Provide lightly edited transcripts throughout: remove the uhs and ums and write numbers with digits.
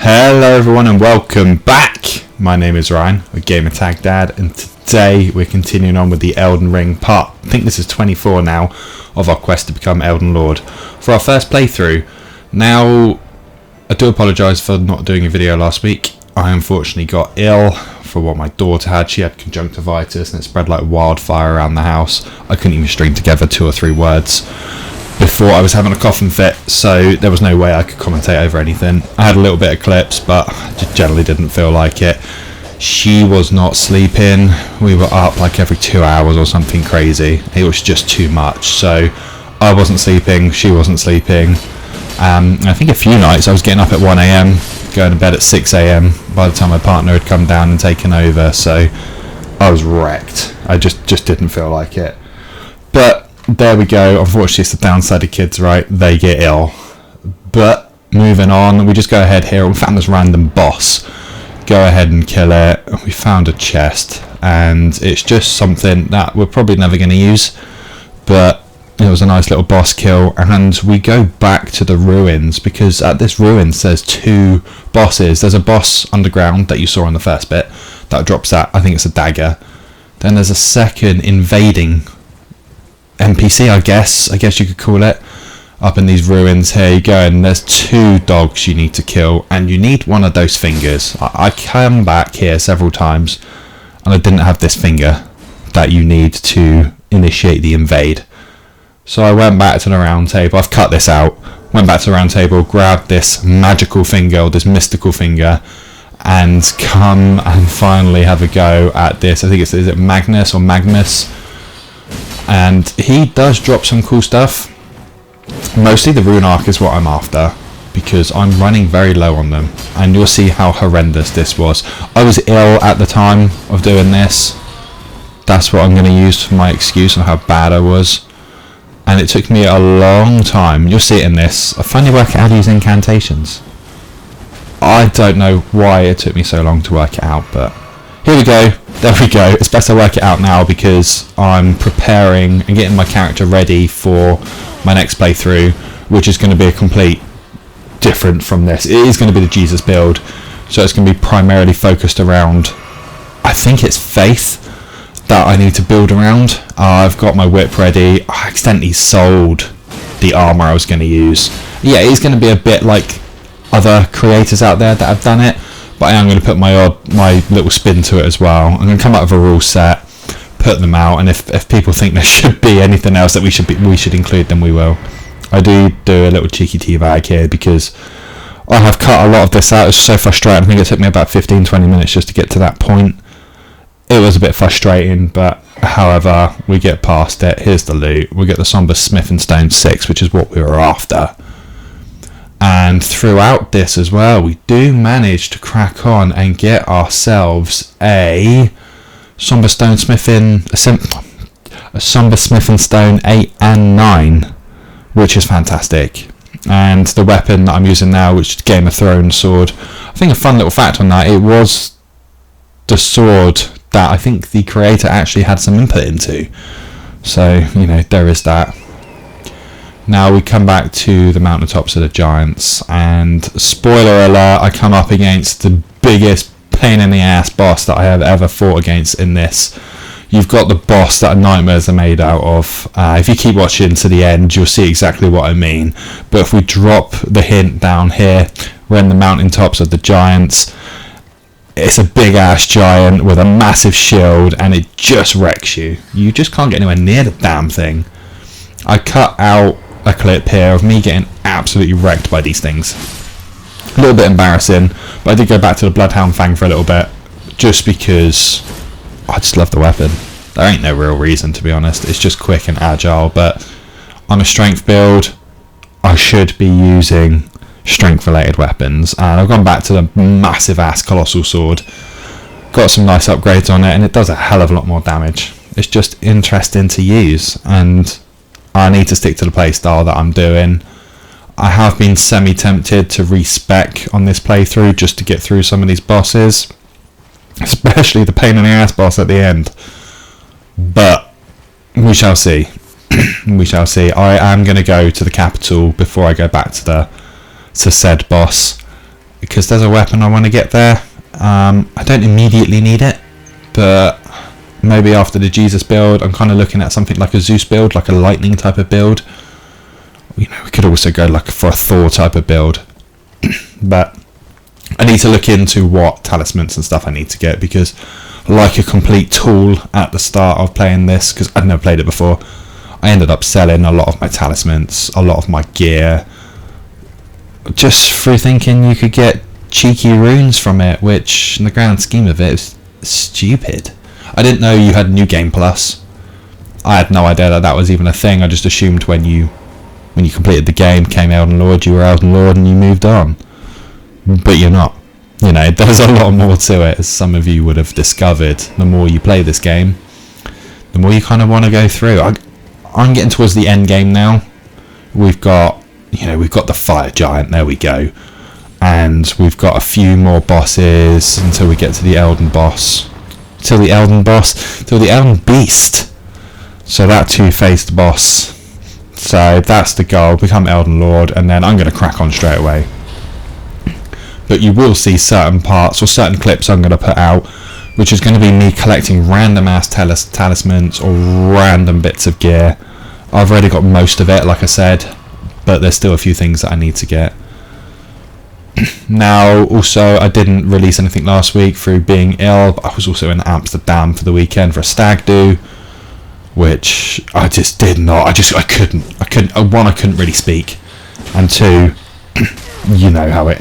Hello everyone and welcome back. My name is Ryan, a Gamer Tag Dad, and today we're continuing on with the Elden Ring part, I think this is 24 now, of our quest to become Elden Lord. For our first playthrough. Now, I do apologise for not doing a video last week. I unfortunately got ill for what my daughter had. She had conjunctivitis and it spread like wildfire around the house. I couldn't even string together 2 or 3 words before I was having a coughing fit, so there was no way I could commentate over anything. I had a little bit of clips, but I just generally didn't feel like it. She was not sleeping. We were up like every 2 hours or something crazy. It was just too much, so I wasn't sleeping, she wasn't sleeping. I think a few nights I was getting up at 1 AM, going to bed at 6 AM by the time my partner had come down and taken over, so I was wrecked. I just didn't feel like it. But there we go. Unfortunately, it's the downside of kids, right? They get ill. But moving on, we just go ahead here. We found this random boss. Go ahead and kill it. We found a chest, and it's just something that we're probably never going to use, but it was a nice little boss kill. And we go back to the ruins, because at this ruins there's 2 bosses. There's a boss underground that you saw in the first bit that drops that, I think it's a dagger. Then there's a second invading NPC, I guess you could call it, up in these ruins. Here you go, and there's 2 dogs you need to kill, and you need one of those fingers. I come back here several times and I didn't have this finger that you need to initiate the invade. So I went back to the round table. I've cut this out. Went back to the round table, grabbed this magical finger, or this mystical finger, and come and finally have a go at this. I think is it Magnus or Magnus? And he does drop some cool stuff. Mostly the rune arc is what I'm after, because I'm running very low on them, and you'll see how horrendous this was. I was ill at the time of doing this. That's what I'm going to use for my excuse on how bad I was. And it took me a long time. You'll see it in this. I finally work out how to use incantations. I don't know why it took me so long to work it out, but here we go. There we go. It's best I work it out now, because I'm preparing and getting my character ready for my next playthrough, which is going to be a complete different from this. It is going to be the Jesus build, so it's going to be primarily focused around, I think it's faith that I need to build around. I've got my whip ready. I accidentally sold the armor I was going to use. Yeah, it is going to be a bit like other creators out there that have done it, but I am going to put my little spin to it as well. I'm going to come up with a rule set, put them out, and if people think there should be anything else that we should include, then we will. I do a little cheeky teabag here, because I have cut a lot of this out. It's so frustrating. I think it took me about 15-20 minutes just to get to that point. It was a bit frustrating, but however, we get past it. Here's the loot. We get the Somber Smith and Stone 6, which is what we were after. And throughout this as well, we do manage to crack on and get ourselves a Somber Stone Smith a Somber Smith and Stone 8 and 9, which is fantastic. And the weapon that I'm using now, which is Game of Thrones sword, I think a fun little fact on that, it was the sword that I think the creator actually had some input into. So, you know, there is that. Now we come back to the mountaintops of the giants, and spoiler alert, I come up against the biggest pain in the ass boss that I have ever fought against in this. You've got the boss that nightmares are made out of. If you keep watching to the end, you'll see exactly what I mean. But if we drop the hint down here, we're in the mountaintops of the giants. It's a big ass giant with a massive shield, and it just wrecks you. You just can't get anywhere near the damn thing. I cut out a clip here of me getting absolutely wrecked by these things. A little bit embarrassing, but I did go back to the Bloodhound Fang for a little bit, just because I just love the weapon. There ain't no real reason, to be honest. It's just quick and agile, but on a strength build, I should be using strength related weapons, and I've gone back to the massive ass colossal sword. Got some nice upgrades on it, and it does a hell of a lot more damage. It's just interesting to use, and I need to stick to the playstyle that I'm doing. I have been semi-tempted to respec on this playthrough just to get through some of these bosses, especially the pain in the ass boss at the end. But we shall see. We shall see. I am going to go to the capital before I go back to said boss, because there's a weapon I want to get there. I don't immediately need it, but maybe after the Jesus build, I'm kind of looking at something like a Zeus build, like a lightning type of build. You know, we could also go like for a Thor type of build, but I need to look into what talismans and stuff I need to get, because like a complete tool at the start of playing this, because I'd never played it before, I ended up selling a lot of my talismans, a lot of my gear, just through thinking you could get cheeky runes from it, which in the grand scheme of it is stupid. I didn't know you had New Game Plus. I had no idea that that was even a thing. I just assumed when you completed the game, came Elden Lord, you were Elden Lord and you moved on. But you're not. You know, there's a lot more to it, as some of you would have discovered. The more you play this game, the more you kind of want to go through. I'm getting towards the end game now. We've got the fire giant, there we go. And we've got a few more bosses until we get to the Elden boss. Till the Elden beast. So that two-faced boss. So that's the goal, become Elden Lord, and then I'm going to crack on straight away. But you will see certain parts or certain clips I'm going to put out, which is going to be me collecting random ass talismans or random bits of gear. I've already got most of it, like I said, but there's still a few things that I need to get. Now, also, I didn't release anything last week through being ill, but I was also in Amsterdam for the weekend for a stag do, which I just did not. I couldn't. One, I couldn't really speak, and two, you know how it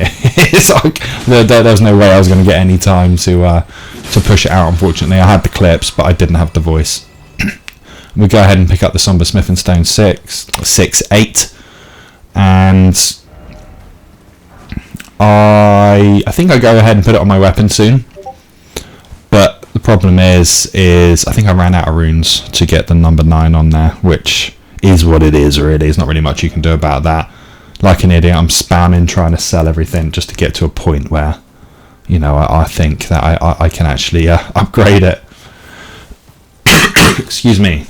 is. Like, there was no way I was going to get any time to push it out. Unfortunately, I had the clips, but I didn't have the voice. We go ahead and pick up the Somber Smith and Stone 6/8, and I think I go ahead and put it on my weapon soon. But the problem is I think I ran out of runes to get the number 9 on there, which is what it is. Really, there's not really much you can do about that. Like an idiot, I'm spamming trying to sell everything just to get to a point where, you know, I think that I can actually upgrade it. Excuse me.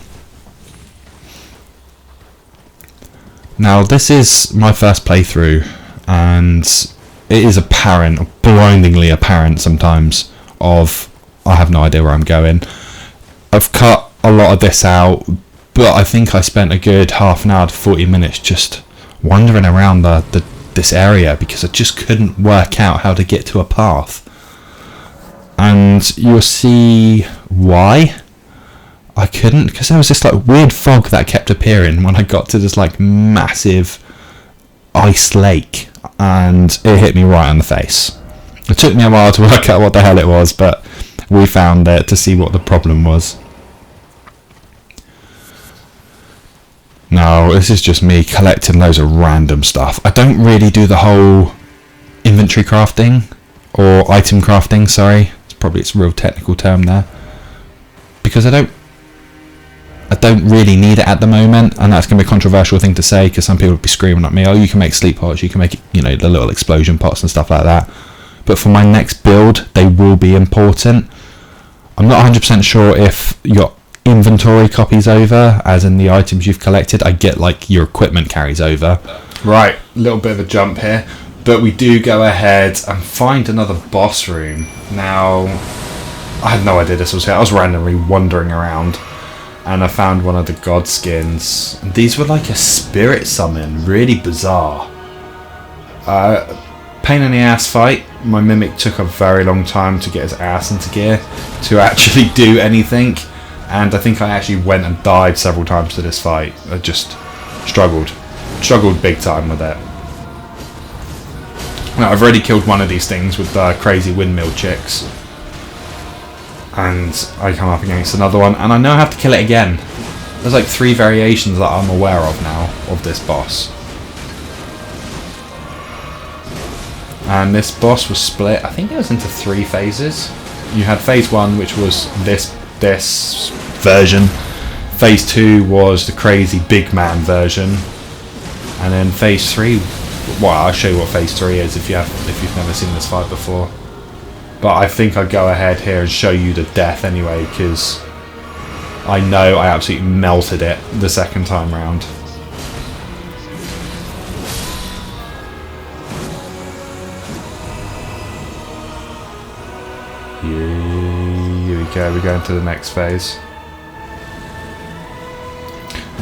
Now, this is my first playthrough, and it is apparent, blindingly apparent sometimes, of I have no idea where I'm going. I've cut a lot of this out, but I think I spent a good half an hour to 40 minutes just wandering around this area because I just couldn't work out how to get to a path. And you'll see why I couldn't, because there was this like weird fog that kept appearing when I got to this like massive ice lake, and it hit me right on the face. It took me a while to work out what the hell it was, but we found it to see what the problem was. Now, this is just me collecting loads of random stuff. I don't really do the whole inventory crafting, or item crafting, sorry. It's a real technical term there. Because I don't really need it at the moment, and that's going to be a controversial thing to say, because some people will be screaming at me, oh, you can make sleep pots, you can make, you know, the little explosion pots and stuff like that. But for my next build, they will be important. I'm not 100% sure if your inventory copies over, as in the items you've collected. I get like your equipment carries over. Right, a little bit of a jump here, but we do go ahead and find another boss room. Now, I had no idea this was here. I was randomly wandering around, and I found one of the god skins. These were like a spirit summon, really bizarre. Pain in the ass fight. My mimic took a very long time to get his ass into gear to actually do anything, and I think I actually went and died several times to this fight. I just struggled big time with it. Now, I've already killed one of these things with the crazy windmill chicks, and I come up against another one, and I know I have to kill it again. There's like 3 variations that I'm aware of now of this boss. And this boss was split, I think it was into 3 phases. You had phase 1, which was this version. Phase 2 was the crazy big man version. And then phase 3, well, I'll show you what phase 3 is if you've never seen this fight before. But I think I'll go ahead here and show you the death anyway, because I know I absolutely melted it the second time round. Here we go, we're going to the next phase.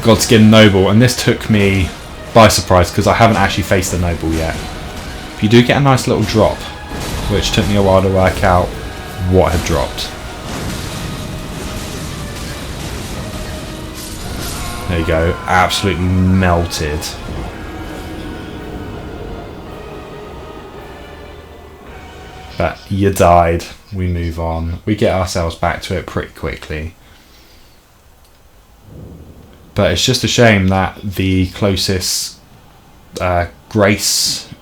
Godskin Noble, and this took me by surprise because I haven't actually faced the Noble yet. You do get a nice little drop, which took me a while to work out what had dropped. There you go, absolutely melted. But you died, we move on. We get ourselves back to it pretty quickly. But it's just a shame that the closest Grace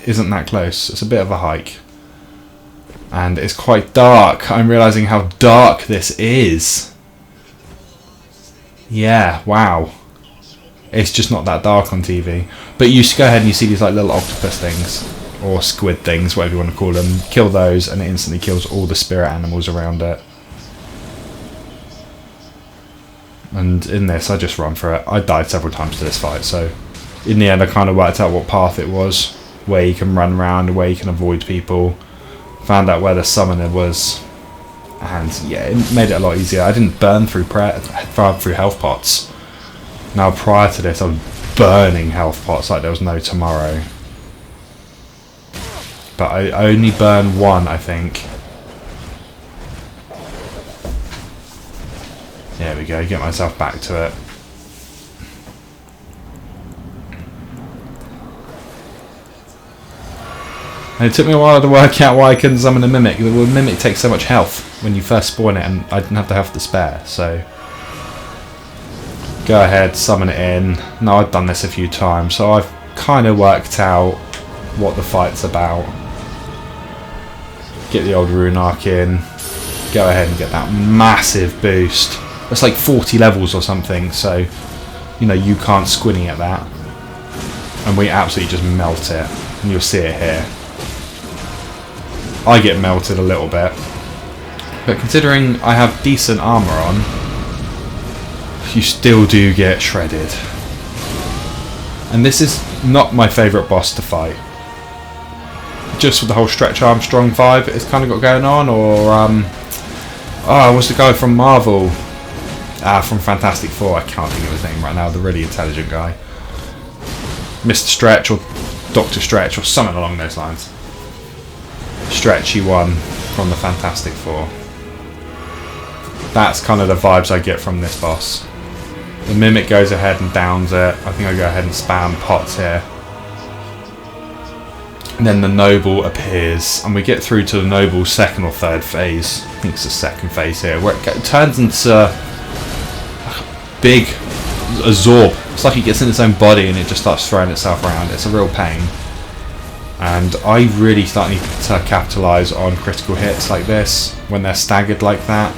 isn't that close. It's a bit of a hike. And it's quite dark. I'm realising how dark this is. Yeah, wow. It's just not that dark on TV. But you go ahead and you see these like little octopus things. Or squid things, whatever you want to call them. Kill those and it instantly kills all the spirit animals around it. And in this, I just run for it. I died several times to this fight, so in the end I kind of worked out what path it was, where you can run around, where you can avoid people. Found out where the summoner was, and yeah, it made it a lot easier. I didn't burn through health pots. Now prior to this, I was burning health pots like there was no tomorrow. But I only burned one, I think. There we go, get myself back to it. And it took me a while to work out why I couldn't summon a Mimic. The Mimic takes so much health when you first spawn it, and I didn't have the health to spare, so... Go ahead, summon it in. Now I've done this a few times, so I've kind of worked out what the fight's about. Get the old Rune Arc in. Go ahead and get that massive boost. It's like 40 levels or something, so you know you can't squinny at that. And we absolutely just melt it, and you'll see it here. I get melted a little bit, but considering I have decent armor on, you still do get shredded. And this is not my favourite boss to fight. Just with the whole Stretch Armstrong vibe it's kind of got going on, or what's the guy from Marvel? From Fantastic Four, I can't think of his name right now, the really intelligent guy. Mr. Stretch or Dr. Stretch or something along those lines. Stretchy one from the Fantastic Four. That's kind of the vibes I get from this boss. The Mimic goes ahead and downs it. I think I go ahead and spam pots here. And then the Noble appears, and we get through to the Noble's second or third phase. I think it's the second phase here, where it turns into a big Zorb. It's like it gets in its own body and it just starts throwing itself around. It's a real pain. And I really start needing to capitalise on critical hits like this, when they're staggered like that.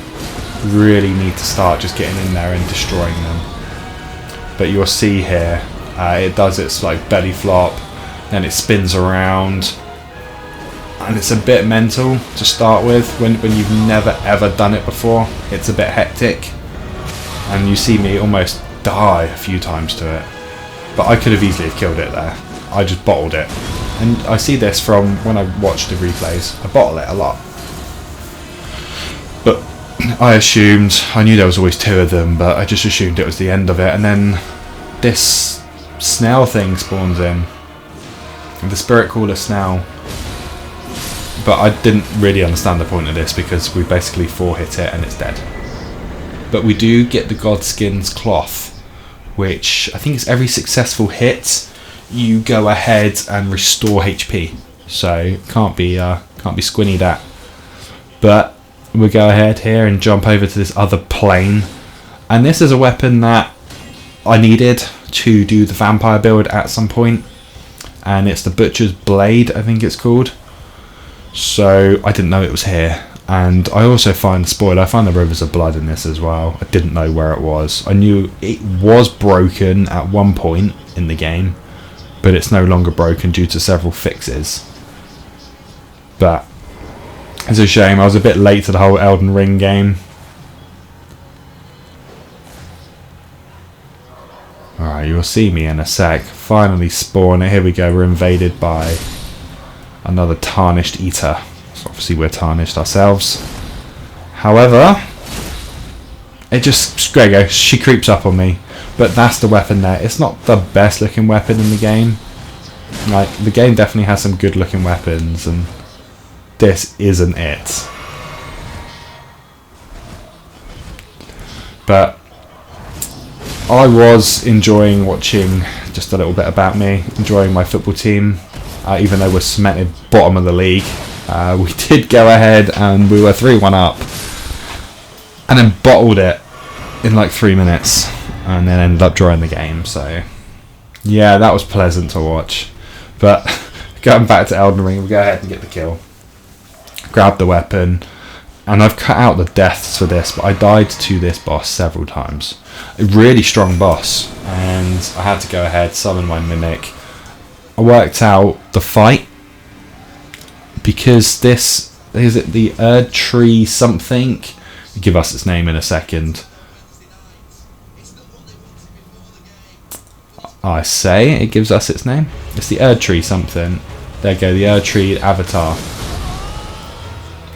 Really need to start just getting in there and destroying them. But you'll see here, it does its like belly flop, then it spins around, and it's a bit mental to start with. When you've never ever done it before, it's a bit hectic, and you see me almost die a few times to it. But I could have easily have killed it there. I just bottled it. And I see this from when I watch the replays. I bottle it a lot. But I assumed, I knew there was always two of them, but I just assumed it was the end of it. And then this snail thing spawns in. The Spirit Caller snail. But I didn't really understand the point of this because we basically 4-hit it and it's dead. But we do get the Godskin's Cloth, which I think is every successful hit you go ahead and restore HP, so can't be squinnied at. But we'll go ahead here and jump over to this other plane, and this is a weapon that I needed to do the vampire build at some point, and it's the Butcher's Blade, I think it's called. So I didn't know it was here, and I also find, spoiler, I find the Rivers of Blood in this as well. I didn't know where it was. I knew it was broken at one point in the game, but it's no longer broken due to several fixes. But it's a shame, I was a bit late to the whole Elden Ring game. Alright, you'll see me in a sec. Finally spawn it. Here we go, we're invaded by another Tarnished Eater. So obviously we're tarnished ourselves. However, it just, there you go, she creeps up on me. But that's the weapon there. It's not the best looking weapon in the game. Like, the game definitely has some good looking weapons, and this isn't it. But I was enjoying watching just a little bit about me, enjoying my football team, even though we're cemented bottom of the league. We did go ahead and we were 3-1 up, and then bottled it in like 3 minutes, and then ended up drawing the game. So yeah, that was pleasant to watch. But going back to Elden Ring, we go ahead and get the kill, grab the weapon, and I've cut out the deaths for this, but I died to this boss several times. A really strong boss, and I had to go ahead, summon my mimic. I worked out the fight, because this, is it the Erdtree something? I'll give us its name in a second. I say it gives us its name. It's the Erdtree something. There you go, the Erdtree avatar.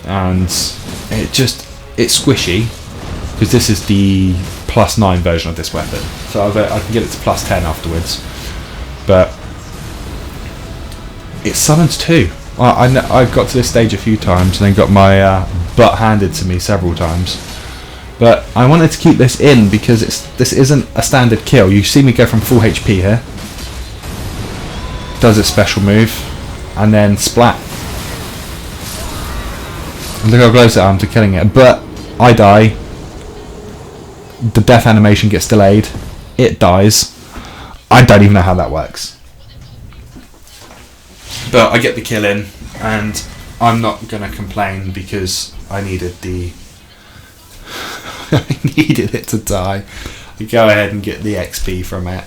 And it's squishy, because this is the +9 version of this weapon. So I can get it to +10 afterwards. But it summons 2. I got to this stage a few times and then got my butt handed to me several times. But I wanted to keep this in because this isn't a standard kill. You see me go from full HP here. Does its special move. And then splat. And look how close I am to killing it. But I die. The death animation gets delayed. It dies. I don't even know how that works. But I get the kill in, and I'm not going to complain because I needed I needed it to die. I go ahead and get the XP from it.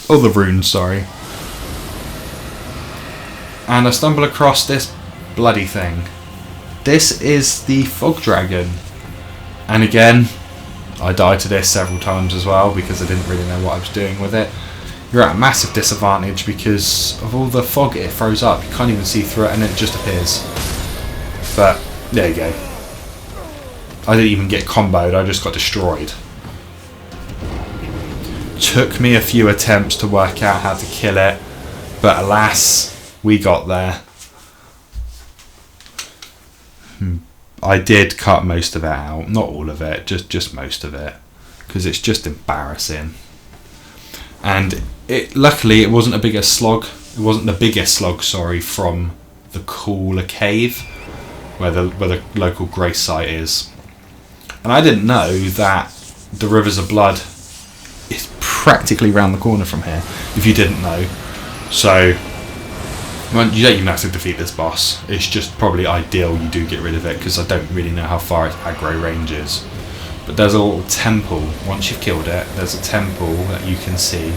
Or the runes, sorry. And I stumble across this bloody thing. This is the fog dragon. And again, I died to this several times as well because I didn't really know what I was doing with it. You're at a massive disadvantage because of all the fog it throws up. You can't even see through it, and then it just appears. But there you go. I didn't even get comboed, I just got destroyed. Took me a few attempts to work out how to kill it, but alas, we got there. I did cut most of it out, not all of it, just most of it, because it's just embarrassing. And luckily it wasn't a bigger slog. It wasn't the biggest slog, sorry, from the cooler cave where the local grace site is. And I didn't know that the Rivers of Blood is practically round the corner from here, if you didn't know. So you don't even have to defeat this boss. It's just probably ideal you do get rid of it, because I don't really know how far its aggro range is. But there's a little temple. Once you've killed it, there's a temple that you can see.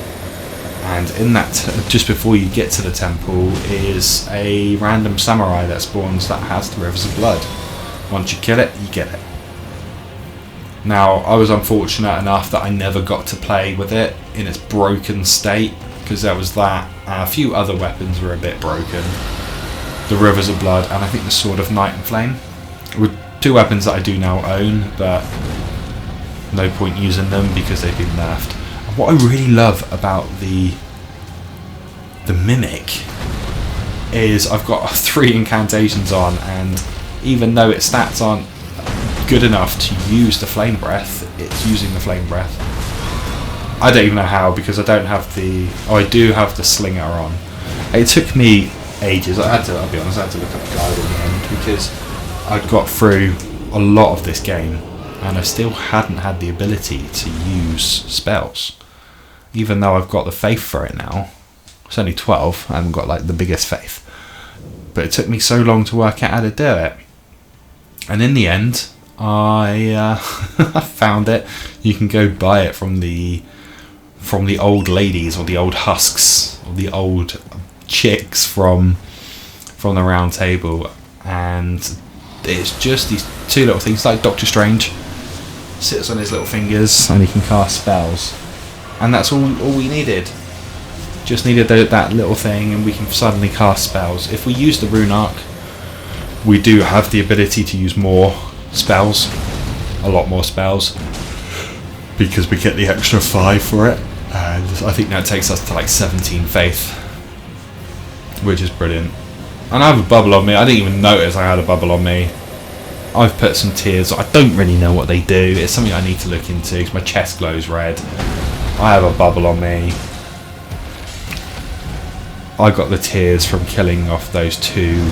And in that, just before you get to the temple, is a random samurai that spawns that has the Rivers of Blood. Once you kill it, you get it. Now, I was unfortunate enough that I never got to play with it in its broken state, because there was that. A few other weapons were a bit broken. The Rivers of Blood, and I think the Sword of Night and Flame. Were 2 weapons that I do now own, but no point using them because they've been nerfed. And what I really love about the Mimic is I've got 3 incantations on, and even though its stats aren't good enough to use the Flame Breath, it's using the Flame Breath. I don't even know how, because I don't have the... Oh, I do have the Slinger on. It took me ages. I'll be honest, I had to look up a guide in the end, because I'd got through a lot of this game and I still hadn't had the ability to use spells, even though I've got the faith for it now. It's only 12, I haven't got like the biggest faith, but it took me so long to work out how to do it. And in the end, I found it. You can go buy it from the old ladies, or the old husks, or the old chicks from the round table, and it's just these 2 little things, like Doctor Strange sits on his little fingers and he can cast spells, and that's all we needed. Just needed that little thing, and we can suddenly cast spells. If we use the rune arc, We do have the ability to use more spells, a lot more spells, because we get the extra 5 for it, and I think that takes us to like 17 faith, which is brilliant. And I have a bubble on me. I didn't even notice I had a bubble on me. I've put some tears. I don't really know what they do. It's something I need to look into because my chest glows red. I have a bubble on me. I got the tears from killing off those 2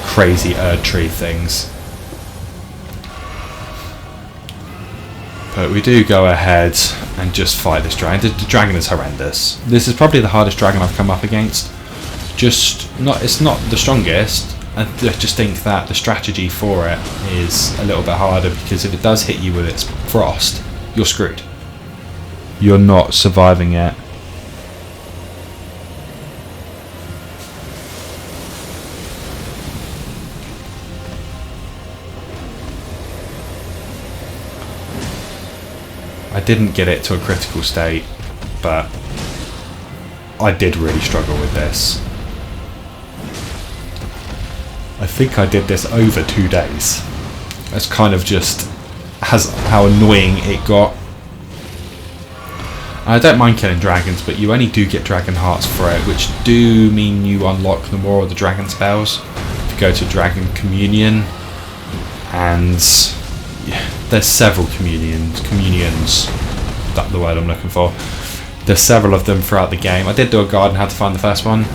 crazy Erdtree things. But we do go ahead and just fight this dragon. The dragon is horrendous. This is probably the hardest dragon I've come up against. It's not the strongest. I just think that the strategy for it is a little bit harder, because if it does hit you with its frost, you're screwed. You're not surviving it. I didn't get it to a critical state, but I did really struggle with this. I think I did this over 2 days. That's kind of just how annoying it got. And I don't mind killing dragons, but you only do get dragon hearts for it, which do mean you unlock the more of the dragon spells. If you go to Dragon Communion, and yeah, there's several communions, that's the word I'm looking for. There's several of them throughout the game. I did do a guide on how to find the first one,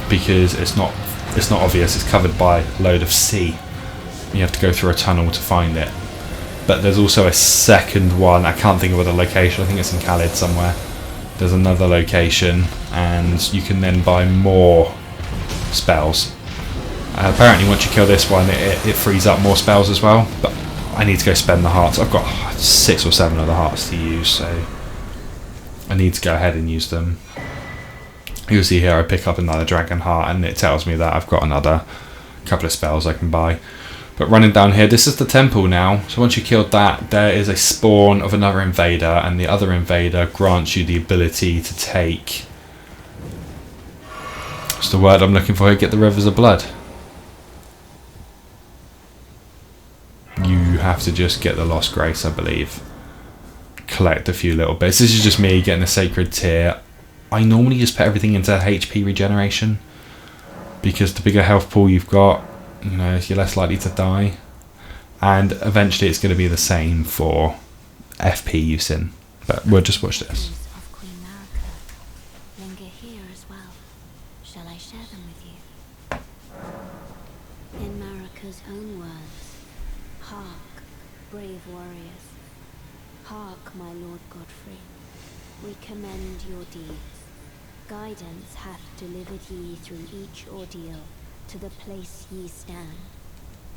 because it's not obvious. It's covered by a load of sea. You have to go through a tunnel to find it. But there's also a second one. I can't think of the location. I think it's in Khalid somewhere. There's another location, and you can then buy more spells. Apparently once you kill this one, it frees up more spells as well. But I need to go spend the hearts. I've got 6 or 7 of the hearts to use, so I need to go ahead and use them. You'll see here I pick up another dragon heart, and it tells me that I've got another couple of spells I can buy. But running down here, this is the temple now. So once you killed that, there is a spawn of another invader, and the other invader grants you the ability to take... what's the word I'm looking for here? Get the rivers of blood. You have to just get the Lost Grace, I believe. Collect a few little bits. This is just me getting a sacred tear. I normally just put everything into HP regeneration, because the bigger health pool you've got, you know, you're less likely to die. And eventually it's going to be the same for FP using. But we'll just watch this. Of Queen Marika linger here as well. Shall I share them with you? In Marika's own words, hark, brave warriors. Hark, my Lord Godfrey. We commend your deeds. Guidance hath delivered ye through each ordeal to the place ye stand.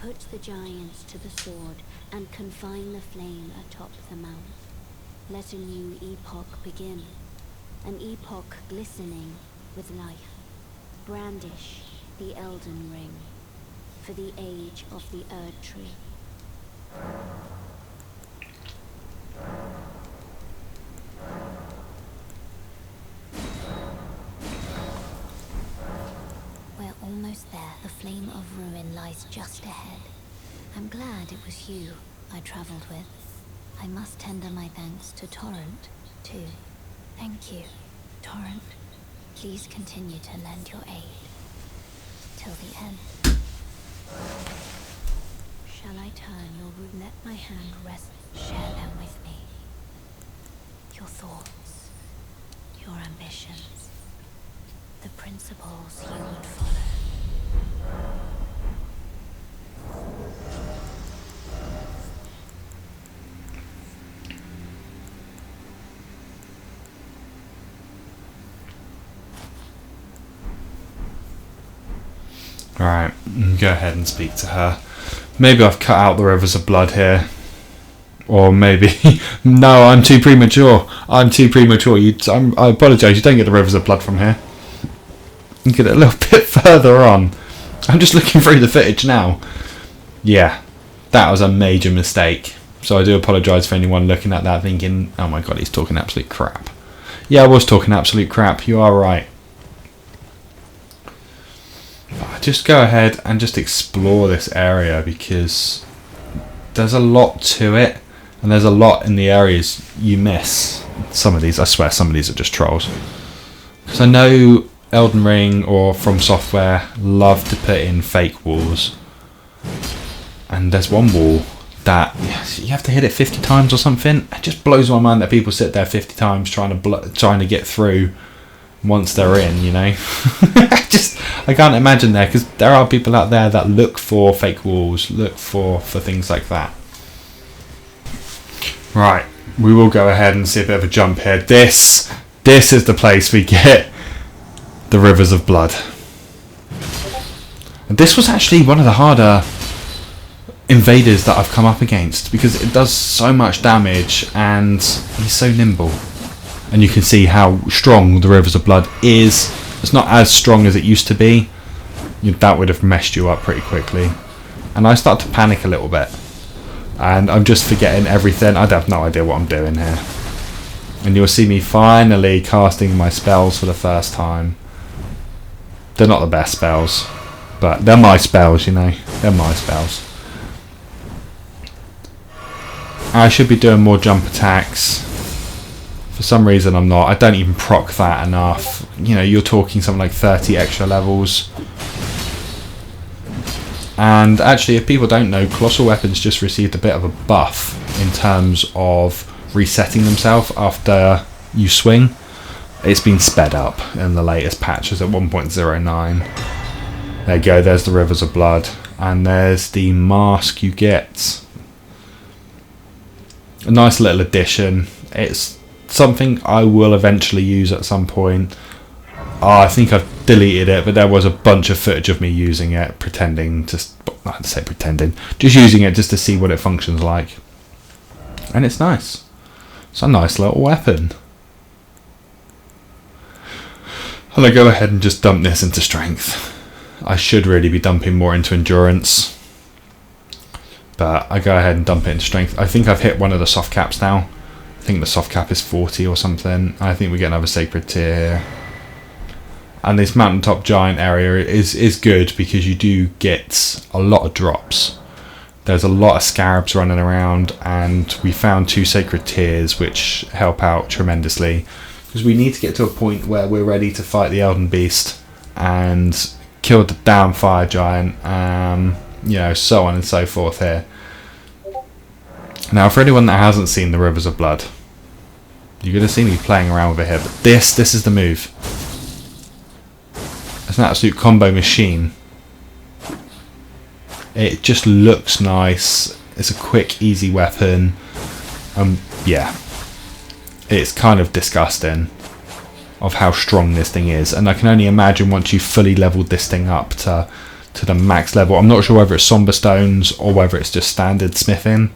Put the giants to the sword and confine the flame atop the mount. Let a new epoch begin, an epoch glistening with life. Brandish the Elden Ring for the age of the Erdtree. Almost there, the flame of ruin lies just ahead. I'm glad it was you I travelled with. I must tender my thanks to Torrent, too. Thank you, Torrent. Please continue to lend your aid till the end. Shall I turn your wound? Let my hand rest. Share them with me. Your thoughts, your ambitions, the principles you would follow. Alright, go ahead and speak to her. Maybe I've cut out the rivers of blood here. Or maybe... no, I'm too premature. I'm too premature. I apologise, you don't get the rivers of blood from here. You get it a little bit further on. I'm just looking through the footage now. Yeah, that was a major mistake. So I do apologise for anyone looking at that thinking, oh my god, he's talking absolute crap. Yeah, I was talking absolute crap. You are right. just go ahead and just explore this area, because there's a lot to it, and there's a lot in the areas you miss. Some of these, I swear, some of these are just trolls. Because I know Elden Ring or FromSoftware love to put in fake walls. And there's one wall that you have to hit it 50 times or something. It just blows my mind that people sit there 50 times trying to get through once they're in, you know. I can't imagine there, because there are people out there that look for fake walls, look for things like that. Right, we will go ahead and see a bit of a jump here. This is the place we get the rivers of blood. And this was actually one of the harder invaders that I've come up against, because it does so much damage and he's so nimble. And you can see how strong the rivers of blood is. It's not as strong as it used to be. That would have messed you up pretty quickly. And I start to panic a little bit, and I'm just forgetting everything. I have no idea what I'm doing here. And you'll see me finally casting my spells for the first time. They're not the best spells, but they're my spells, you know. They're my spells. I should be doing more jump attacks. For some reason I'm not. I don't even proc that enough. You know, you're talking something like 30 extra levels. And actually, if people don't know, Colossal Weapons just received a bit of a buff in terms of resetting themselves after you swing. It's been sped up in the latest patches at 1.09. There you go, there's the Rivers of Blood. And there's the mask you get. A nice little addition. It's something I will eventually use at some point. I think I've deleted it, but there was a bunch of footage of me using it, just using it just to see what it functions like. And it's nice. It's a nice little weapon. And I go ahead and just dump this into strength. I should really be dumping more into endurance, but I go ahead and dump it into strength. I think I've hit one of the soft caps now. I think the soft cap is 40 or something. I think we get another sacred tier here. And this mountaintop giant area is good, because you do get a lot of drops. There's a lot of scarabs running around, and we found 2 sacred tiers which help out tremendously, because we need to get to a point where we're ready to fight the Elden Beast and kill the damn fire giant, you know, so on and so forth here. Now, for anyone that hasn't seen the Rivers of Blood, you're going to see me playing around with it here, but this is the move. It's an absolute combo machine. It just looks nice. It's a quick, easy weapon. Yeah. It's kind of disgusting of how strong this thing is. And I can only imagine once you've fully leveled this thing up to the max level. I'm not sure whether it's somber stones or whether it's just standard smithing.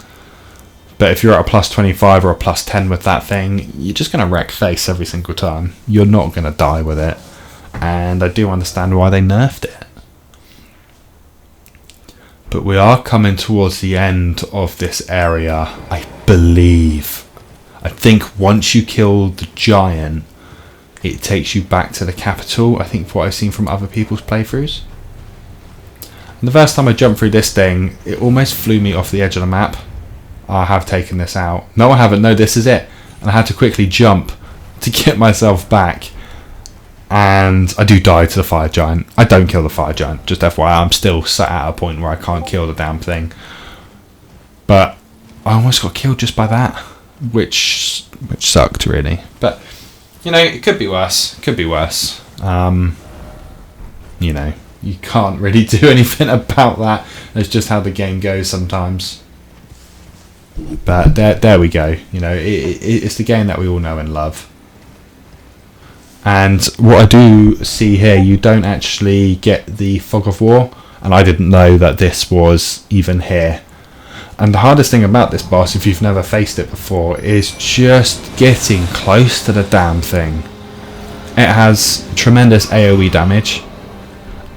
But if you're at a plus 25 or a plus 10 with that thing, you're just going to wreck face every single time. You're not going to die with it. And I do understand why they nerfed it. But we are coming towards the end of this area, I believe. I think once you kill the giant, it takes you back to the capital, I think, from what I've seen from other people's playthroughs. And the first time I jumped through this thing, it almost flew me off the edge of the map. I have taken this out. No, I haven't. No, this is it. And I had to quickly jump to get myself back. And I do die to the fire giant. I don't kill the fire giant, just FYI. I'm still sat at a point where I can't kill the damn thing. But I almost got killed just by that, which sucked, really. But, you know, it could be worse. It could be worse. You know, you can't really do anything about that. It's just how the game goes sometimes. But there we go. You know, it's the game that we all know and love. And what I do see here, you don't actually get the Fog of War, and I didn't know that this was even here. And the hardest thing about this boss, if you've never faced it before, is just getting close to the damn thing. It has tremendous AoE damage,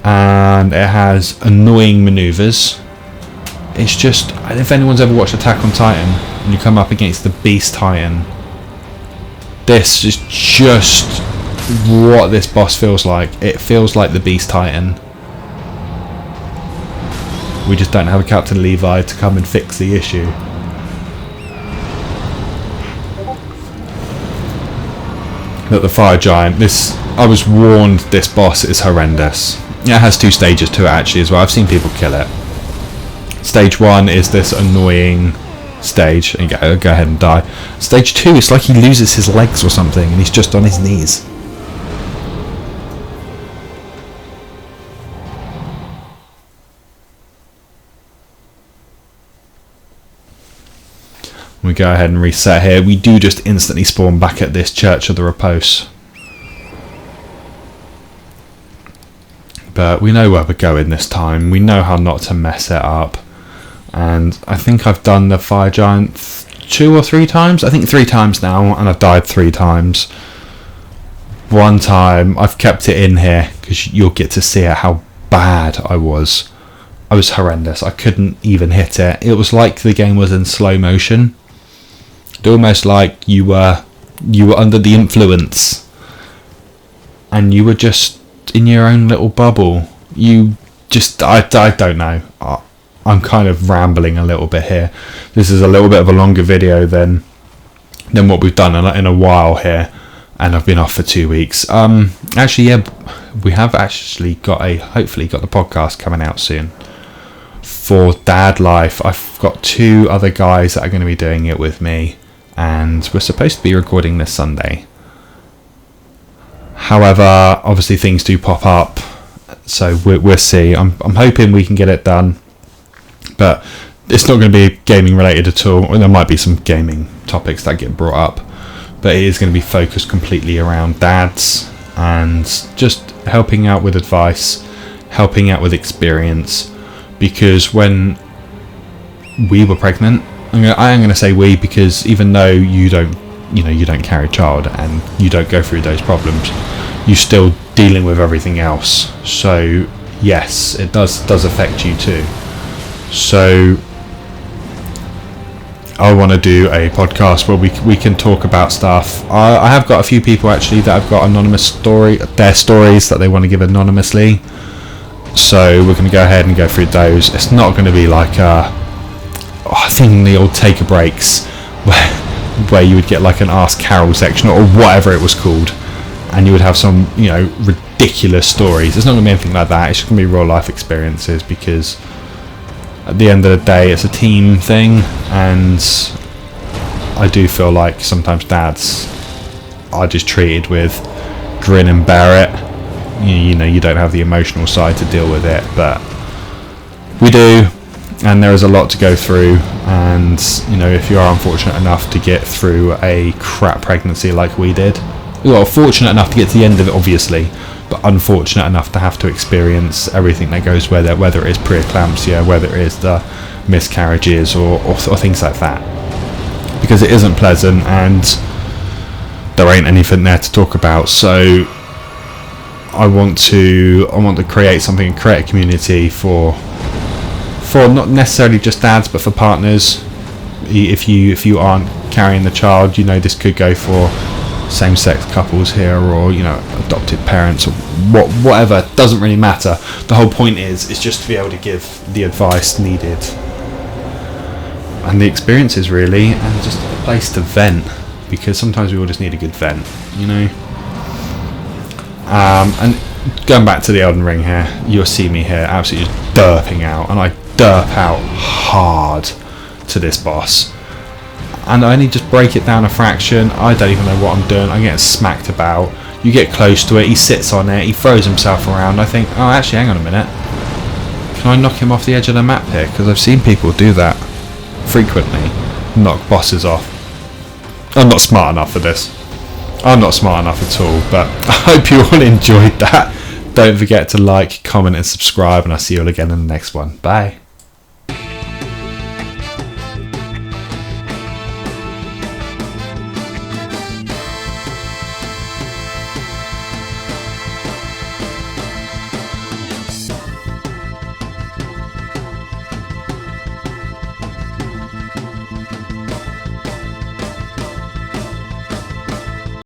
and it has annoying maneuvers. It's just, if anyone's ever watched Attack on Titan, and you come up against the Beast Titan, this is just what this boss feels like. It feels like the Beast Titan. We just don't have a Captain Levi to come and fix the issue. Look, the fire giant, I was warned this boss is horrendous. It has 2 stages to it actually as well. I've seen people kill it. Stage 1 is this annoying stage, and go ahead and die. Stage 2, it's like he loses his legs or something and he's just on his knees. We go ahead and reset here. We do just instantly spawn back at this Church of the Repose. But we know where we're going this time. We know how not to mess it up. And I think I've done the Fire Giant 2 or 3 times. I think 3 times now, and I've died 3 times. One time, I've kept it in here, because you'll get to see how bad I was. I was horrendous. I couldn't even hit it. It was like the game was in slow motion. Almost like you were under the influence and you were just in your own little bubble. I don't know. I'm kind of rambling a little bit here. This is a little bit of a longer video than what we've done in a while here, and I've been off for 2 weeks. Actually, yeah, we have actually hopefully got the podcast coming out soon for Dad Life. I've got 2 other guys that are going to be doing it with me, and we're supposed to be recording this Sunday. However, obviously things do pop up, so we'll see. I'm hoping we can get it done, but it's not going to be gaming related at all. There might be some gaming topics that get brought up, but it is going to be focused completely around dads and just helping out with advice, helping out with experience, because when we were pregnant, I am going to say we, because even though you don't carry a child and you don't go through those problems, you're still dealing with everything else. So yes, it does affect you too. So I want to do a podcast where we can talk about stuff. I have got a few people actually that have got their stories that they want to give anonymously. So we're going to go ahead and go through those. It's not going to be like I think the old Taker Breaks where you would get like an Ask Carol section or whatever it was called, and you would have some ridiculous stories. It's not going to be anything like that. It's just going to be real life experiences, because at the end of the day it's a team thing, and I do feel like sometimes dads are just treated with grin and bear it. You don't have the emotional side to deal with it, but we do. And there is a lot to go through, and if you are unfortunate enough to get through a crap pregnancy like we did, well, fortunate enough to get to the end of it obviously, but unfortunate enough to have to experience everything that goes with it, whether it is preeclampsia, whether it is the miscarriages or things like that, because it isn't pleasant and there ain't anything there to talk about. So I want to create something, create a community for not necessarily just dads, but for partners. If you aren't carrying the child, this could go for same-sex couples here, or adopted parents, or whatever. Doesn't really matter. The whole point is just to be able to give the advice needed and the experiences really, and just a place to vent, because sometimes we all just need a good vent, and going back to the Elden Ring here, you'll see me here absolutely just derping out, and I derp out hard to this boss, and I only just break it down a fraction. I don't even know what I'm doing. I'm getting smacked about. You get close to it, he sits on it, he throws himself around. I think, oh actually hang on a minute, can I knock him off the edge of the map here? Because I've seen people do that frequently, knock bosses off. I'm not smart enough for this. I'm not smart enough at all, but I hope you all enjoyed that. Don't forget to like, comment and subscribe, and I'll see you all again in the next one. Bye.